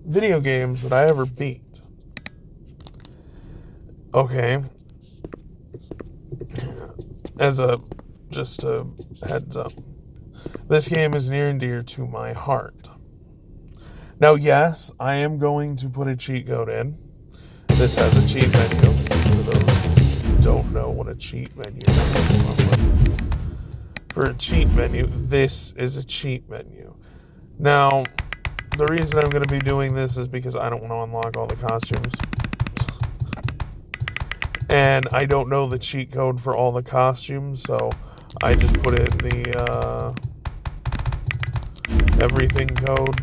Video games that I ever beat. Okay. Just a heads up. This game is near and dear to my heart. Now, yes, I am going to put a cheat code in. This has a cheat menu. For those who don't know what a cheat menu is. For a cheat menu, this is a cheat menu. Now, the reason I'm going to be doing this is because I don't want to unlock all the costumes. And I don't know the cheat code for all the costumes, so I just put in the everything code.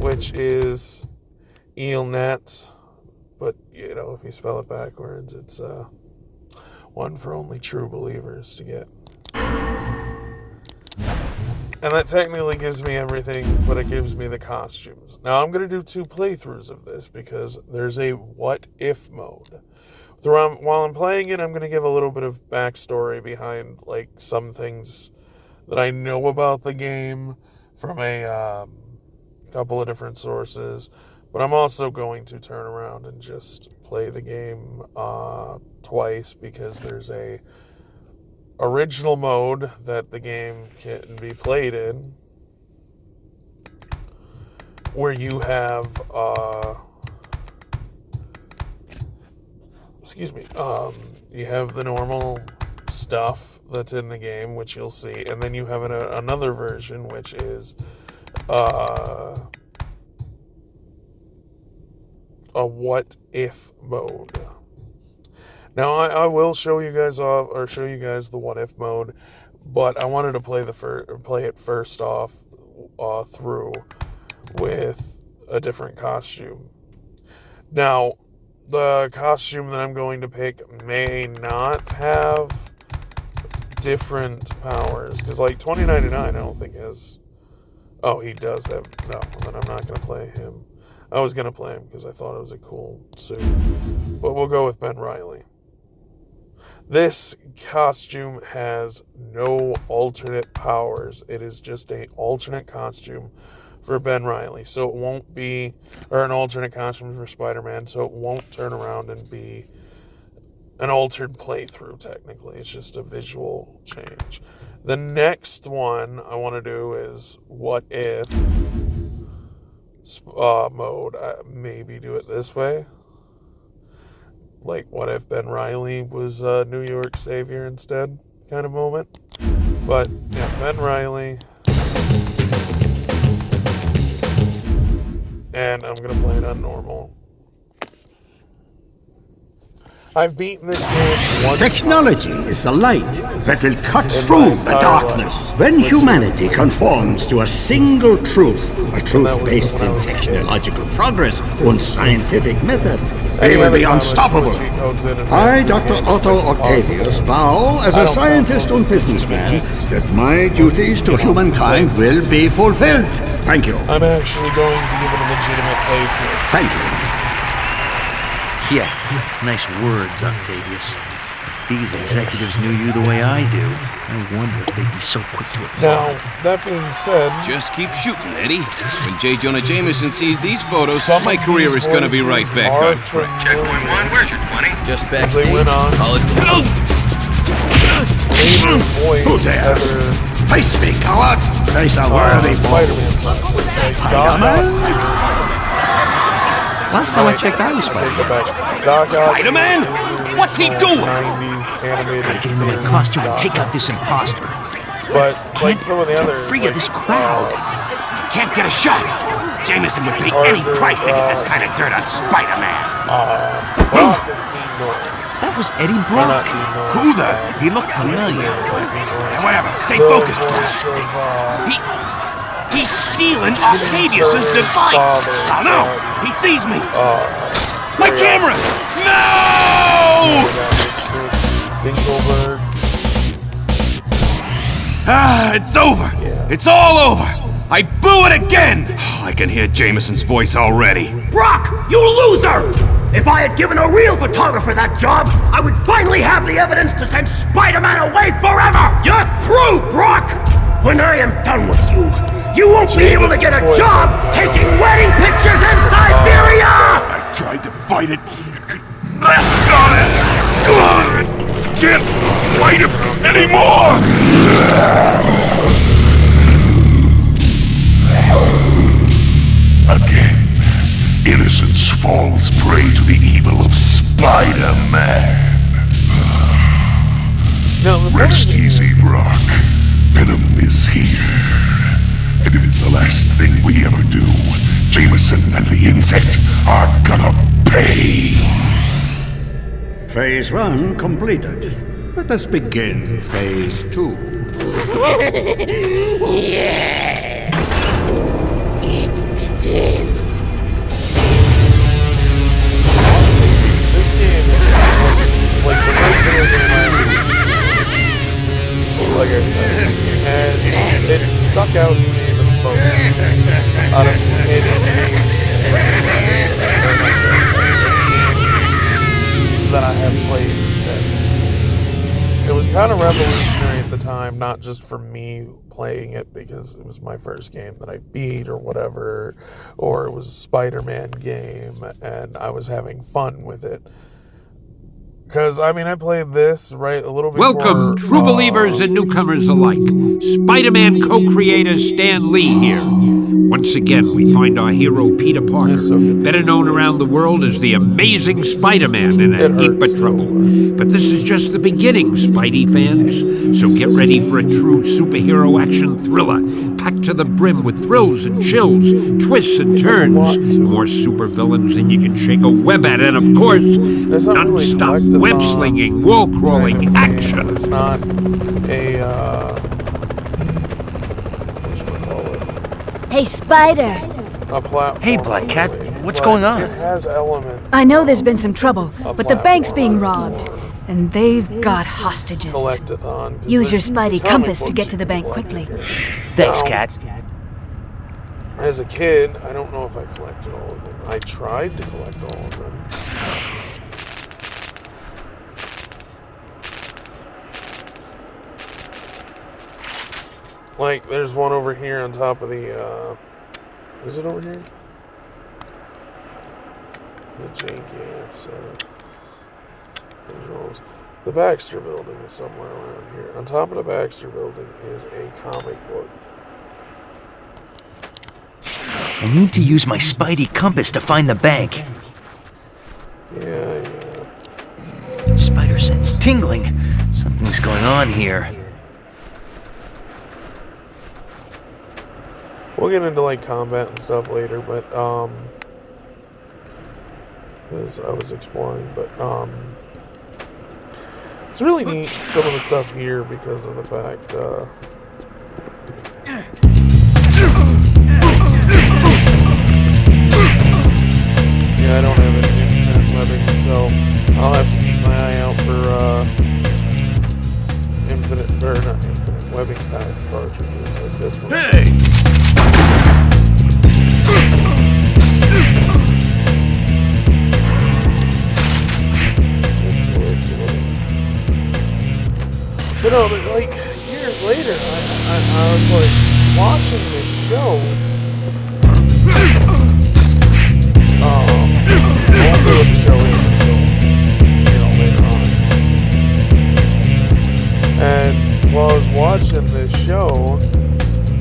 Which is eelnet, but you know, if you spell it backwards, it's one for only true believers to get. And that technically gives me everything, but it gives me the costumes. Now, I'm going to do 2 playthroughs of this because there's a what-if mode. While I'm playing it, I'm going to give a little bit of backstory behind, like, some things that I know about the game from a couple of different sources. But I'm also going to turn around and just play the game twice because there's a original mode that the game can be played in where you have you have the normal stuff that's in the game, which you'll see, and then you have another version which is a what if mode. Now, I will show you guys the what if mode, but I wanted to play it first off through with a different costume. Now, the costume that I'm going to pick may not have different powers, because like 2099 I don't think has. Oh, he does have. No, then I'm not going to play him. I was going to play him because I thought it was a cool suit, but we'll go with Ben Reilly. This costume has no alternate powers. It is just an alternate costume for Ben Reilly. So it won't be, or an alternate costume for Spider-Man, so it won't turn around and be an altered playthrough, technically. It's just a visual change. The next one I want to do is what if mode. Maybe do it this way. Like, what if Ben Reilly was New York Savior instead, kind of moment. But, yeah, Ben Reilly. And I'm going to play it on normal. I've beaten this game once. Technology is the light that will cut through the darkness. When humanity conforms to a single truth, a truth based in technological progress and scientific method, we will be unstoppable. I, Dr. Otto Octavius, vow as a scientist and businessman that my duties to humankind will be fulfilled. Thank you. I'm actually going to give it a legitimate playthrough. Thank you. Yeah, nice words, Octavius. If these executives knew you the way I do, I wonder if they'd be so quick to applaud. Now, that being said... Just keep shooting, Eddie. When J. Jonah Jameson sees these photos, my career is going to be right back on track. Checkpoint 1, where's your 20? Just backstage. They went on. Who dares? Face me, coward! Face a worthy foe. Spider-Man? Last time I checked, I was Spider-Man. Spider-Man? What's he doing? Gotta get into my costume and take out this imposter. But like some of the others, Free of this crowd. Can't get a shot. Jameson would pay any price to get this kind of dirt on Spider-Man. Brock is Dean Norris. That was Eddie Or Brock. not Dean Norris. Who the? He looked familiar. Whatever, stay focused, Brock. He's stealing Octavius's device. Oh no, he sees me. My camera! No! Dinkelberg. Ah, it's over. Yeah. It's all over. I blew it again. Oh, I can hear Jameson's voice already. Brock, you loser! If I had given a real photographer that job, I would finally have the evidence to send Spider-Man away forever! You're through, Brock! When I am done with you, you won't be able to get a job taking wedding pictures in Siberia! I tried to fight it. Can't fight it anymore! Again, innocence falls prey to the evil of Spider-Man. No, the Rest funny thing easy, is, Brock. Venom is here. And if it's the last thing we ever do, Jameson and the insect are gonna pay. Phase 1 completed. Let us begin Phase 2. this game is like the first video game I like I said, and it stuck out to me the most out of any that I have played since. It was kind of revolutionary at the time, not just for me playing it because it was my first game that I beat or whatever, or it was a Spider-Man game and I was having fun with it. Because, I mean, I played this, right, a little bit Welcome, true believers and newcomers alike. Spider-Man co-creator Stan Lee here. Once again, we find our hero Peter Parker, better known around the world as the Amazing Spider-Man, in a heap of trouble. But this is just the beginning, Spidey fans. So get ready for a true superhero action thriller, packed to the brim with thrills and chills, twists and turns, more supervillains than you can shake a web at, and of course, non-stop web-slinging, wall-crawling action. It's not a, Hey, Spider! a platform. Hey, Black Cat, really, what's but going on? It has elements. I know there's been some trouble, of but the bank's being platform robbed, and they've got hostages. Collectathon. 'Cause Use your there's Spidey comic compass to books get you to the can bank collect quickly. here. Thanks, Now, Cat. As a kid, I don't know if I collected all of them. I tried to collect all of them. Like, there's one over here on top of the, is it over here? The janky ass, controls. The Baxter Building is somewhere around here. On top of the Baxter Building is a comic book. I need to use my Spidey compass to find the bank. Yeah. Spider sense tingling. Something's going on here. We'll get into, like, combat and stuff later, but, as I was exploring, but, it's really neat, some of the stuff here, because of the fact, yeah, I don't have an infinite webbing, so I'll have to keep my eye out for, not infinite, webbing pack cartridges like this one. Hey! But no, like, years later, I was, like, watching this show. I won't say what the show is until, later on. And while I was watching this show,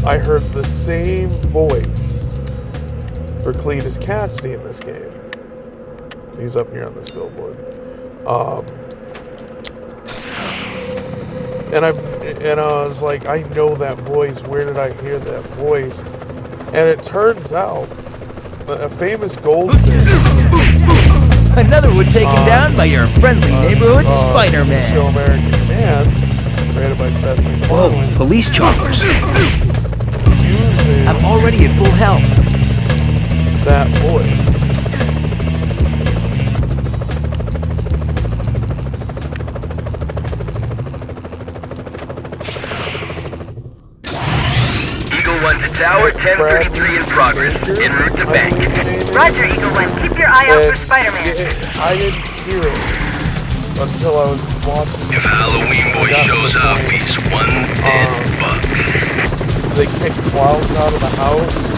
I heard the same voice for Cletus Cassidy in this game. He's up here on this billboard. And I was like, I know that voice. Where did I hear that voice? And it turns out a famous goldfish Another one taken down by your friendly neighborhood Show Spider-Man. American Man, created by Seth Whoa, MacFarlane, police choppers. uses I'm already at full health. that voice. Eagle 1 to tower, 1033 in progress. En route to bank. Roger, Eagle 1. Keep your eye out for Spider-Man. I didn't hear it until I was watching. If Halloween Boy shows up, he's one dead buck. They kicked Klaus out of the house.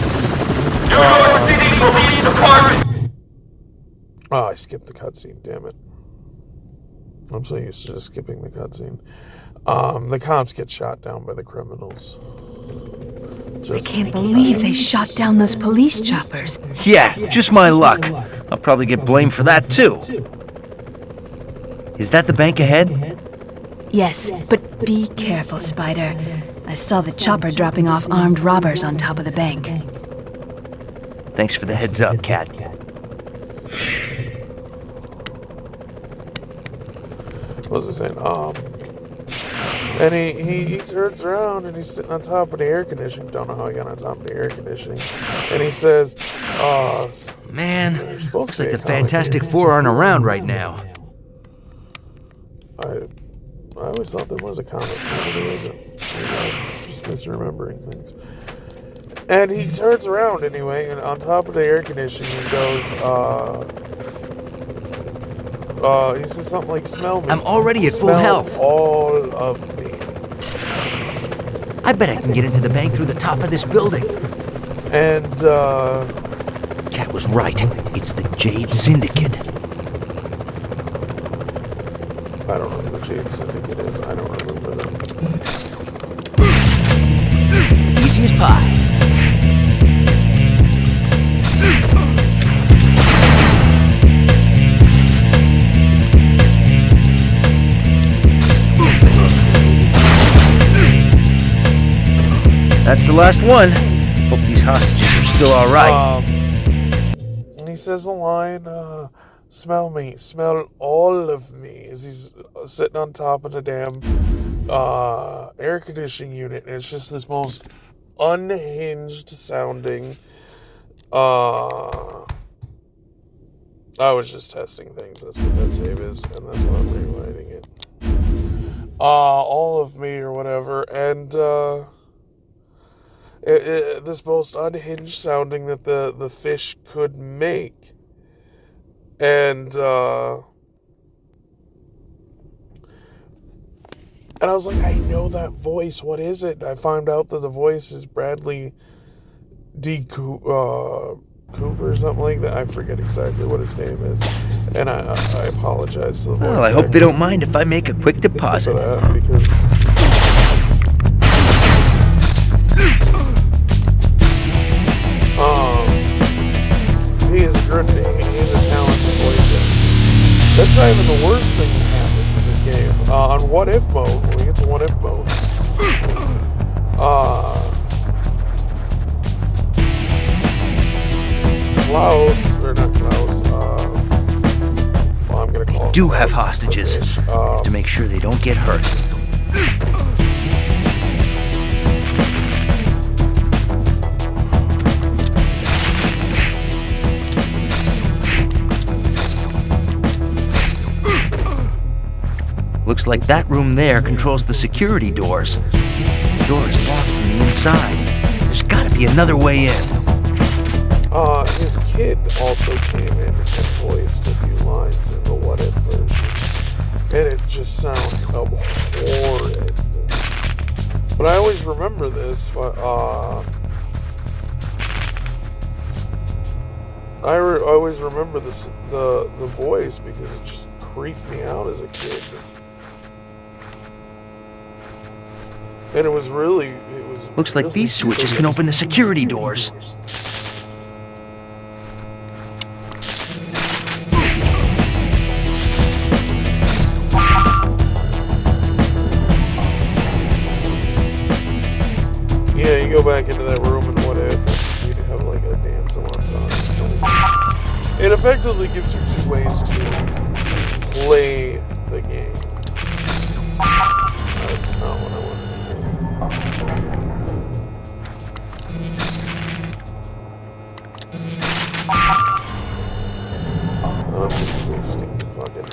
Oh, I skipped the cutscene, damn it. I'm so used to just skipping the cutscene. The cops get shot down by the criminals. I can't believe they shot down those police choppers. Yeah, just my luck. I'll probably get blamed for that too. Is that the bank ahead? Yes, but be careful, Spider. I saw the chopper dropping off armed robbers on top of the bank. Thanks for the heads up, Cat. What was I saying? And he turns around and he's sitting on top of the air conditioning. Don't know how he got on top of the air conditioning. And he says, Man, looks like the Fantastic Four aren't around right now. I always thought there was a comic. Maybe there isn't. Maybe I'm just misremembering things. And he turns around anyway, and on top of the air conditioning, he goes, he says something like, smell me. I'm already at full Smell health. all of me. I bet I can get into the bank through the top of this building. And, Cat was right. It's the Jade Syndicate. I don't know who the Jade Syndicate is. I don't remember them. Easy as pie. That's the last one. Hope these hostages are still alright. And he says the line, smell me, smell all of me, as he's sitting on top of the damn air conditioning unit. And it's just this most unhinged sounding. I was just testing things. That's what that save is, and that's why I'm rewriting it. All of me or whatever, and this most unhinged sounding that the fish could make, and I was like, I know that voice. What is it? I found out that the voice is Bradley D. Cooper or something like that. I forget exactly what his name is, and I apologize to the voice. Well, I hope they don't mind if I make a quick deposit. For that, because he is good. He's a talented voice. That's not even the worst thing that happens in this game. On What If mode, when we get to What If mode, Klaus, or not Klaus, well, I'm gonna call They do have hostages. Have to make sure they don't get hurt. Looks like that room there controls the security doors. The door is locked from the inside. There's gotta be another way in. His kid also came in and voiced a few lines in the What If version. And it just sounds abhorrent. But I always remember this, but, I always remember this, the voice because it just creeped me out as a kid. And it was really, Looks like these switches can open the security doors. Yeah, you go back into that room and What If, and you'd have like a dance montage. it effectively gives you two ways to play the game. That's not what I wanted to do. I'm just wasting fucking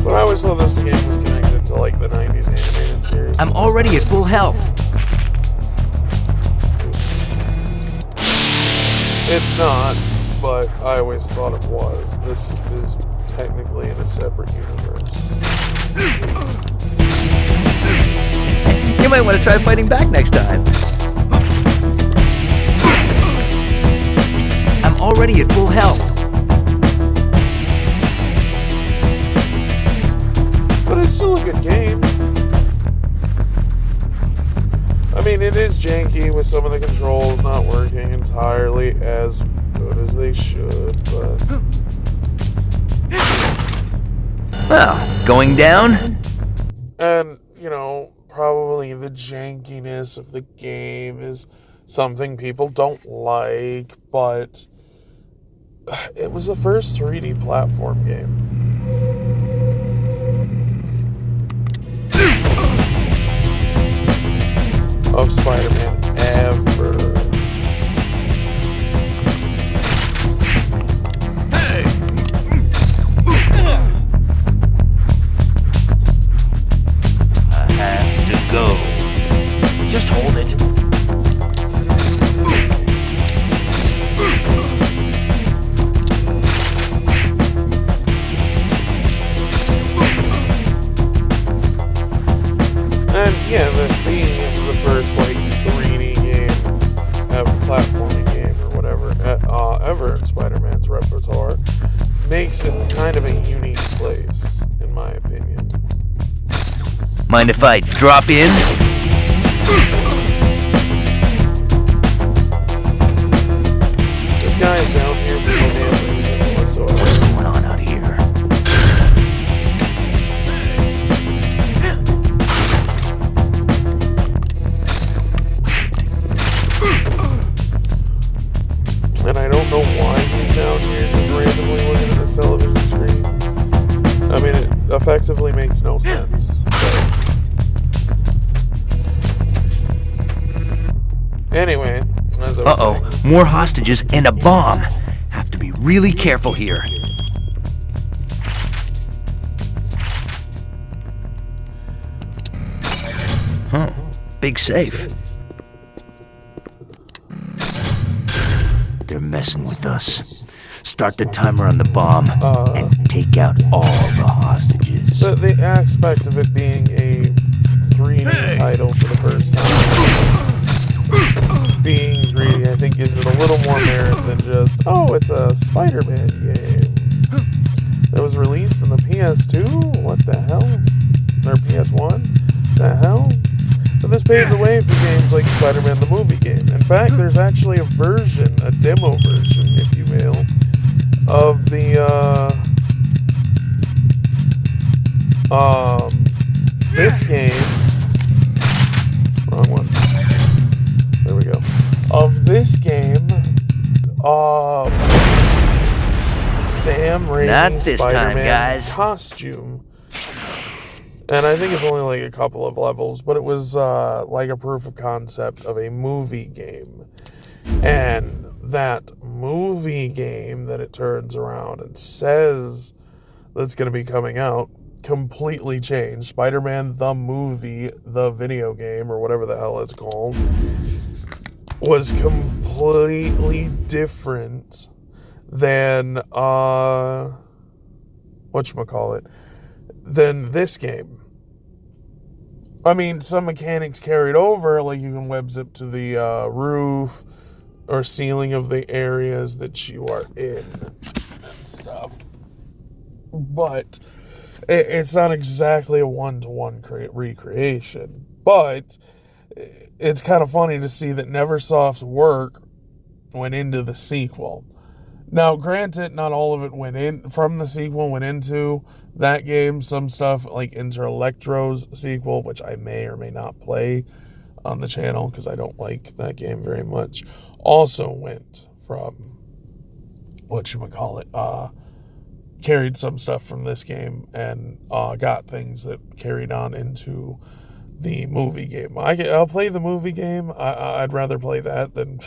But I always thought this game was connected to like the 90s animated series. I'm already at full health. It's not, but I always thought it was. This is technically in a separate universe. You might want to try fighting back next time. I'm already at full health. But it's still a good game. I mean, it is janky with some of the controls not working entirely as good as they should, but... Well, going down? And, you know, probably the jankiness of the game is something people don't like, but it was the first 3D platform game. Of Spider-Man ever. I have to go. Just hold it. And yeah, being the first like 3D game, platforming game or whatever, ever in Spider-Man's repertoire, makes it kind of a unique place, in my opinion. Mind if I drop in? This guy is down here for no damn reason whatsoever. What's going on out here? And I don't know why he's down here just randomly looking at this television screen. I mean, it effectively makes no sense. But anyway, as I was saying, more hostages and a bomb. Have to be really careful here. Huh. Big safe. They're messing with us. Start the timer on the bomb and take out all the hostages. the aspect of it being a 3D title for the first time, being 3D, I think gives it a little more merit than just, oh, it's a Spider-Man game that was released in the PS2? What the hell? Or PS1? The hell? But this paved the way for games like Spider-Man the movie game. In fact, there's actually a version, a demo version, if you will, of the, this game, wrong one, there we go, of this game, Sam Raimi's Spider-Man costume. And I think it's only like a couple of levels, but it was like a proof of concept of a movie game. And that movie game that it turns around and says that's going to be coming out completely changed. Spider-Man the movie, the video game, or whatever the hell it's called, was completely different than, whatchamacallit, than this game. I mean, some mechanics carried over, like you can web zip to the roof or ceiling of the areas that you are in and stuff. But it's not exactly a one-to-one recreation. But it's kind of funny to see that Neversoft's work went into the sequel. Now, granted, not all of it went in from the sequel, went into that game. Some stuff, like Inter Electro's sequel, which I may or may not play on the channel because I don't like that game very much, also went from, carried some stuff from this game and got things that carried on into the movie game. I'll play the movie game. I'd rather play that than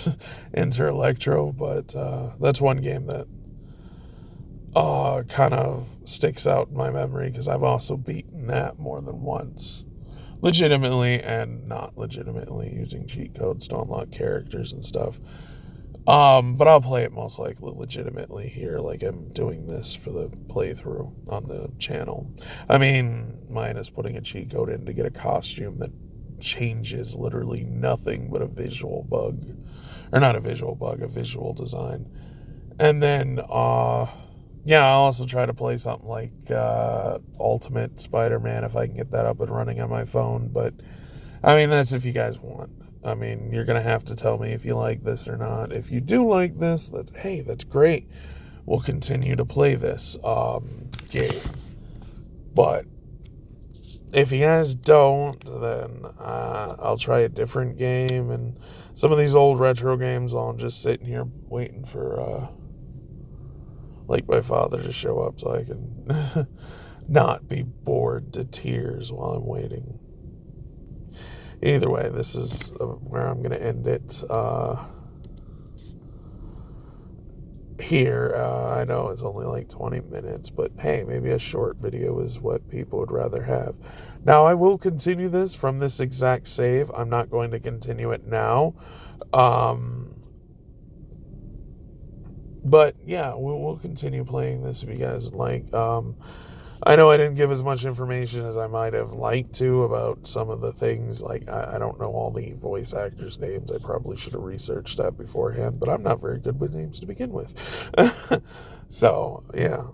Inter Electro, but that's one game that kind of sticks out in my memory because I've also beaten that more than once. Legitimately and not legitimately, using cheat codes to unlock characters and stuff. But I'll play it most likely legitimately here, like I'm doing this for the playthrough on the channel. I mean, minus putting a cheat code in to get a costume that changes literally nothing but a visual bug. Or not a visual bug, a visual design. And then, I'll also try to play something like Ultimate Spider-Man if I can get that up and running on my phone. But, I mean, that's if you guys want. I mean, you're going to have to tell me if you like this or not. If you do like this, that's great. We'll continue to play this game. But if you guys don't, then I'll try a different game. And some of these old retro games, while I'm just sitting here waiting for, my father to show up so I can not be bored to tears while I'm waiting. Either way, this is where I'm going to end it here. I know it's only like 20 minutes, but hey, maybe a short video is what people would rather have. Now, I will continue this from this exact save. I'm not going to continue it now. But yeah, we'll continue playing this if you guys like. I know I didn't give as much information as I might have liked to about some of the things. Like, I don't know all the voice actors' names. I probably should have researched that beforehand, but I'm not very good with names to begin with. So, yeah.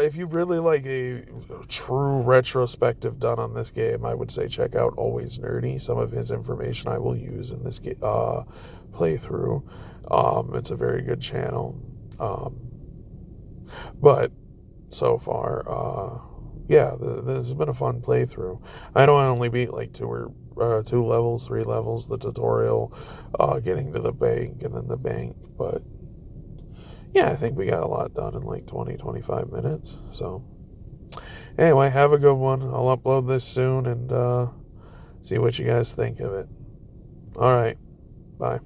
If you really like a true retrospective done on this game, I would say check out Always Nerdy. Some of his information I will use in this playthrough. It's a very good channel. But so far, this has been a fun playthrough. I know I only beat like 3 levels, the tutorial, getting to the bank and then the bank, but yeah, I think we got a lot done in like 20-25 minutes. So anyway, have a good one. I'll upload this soon and see what you guys think of it. All right, bye.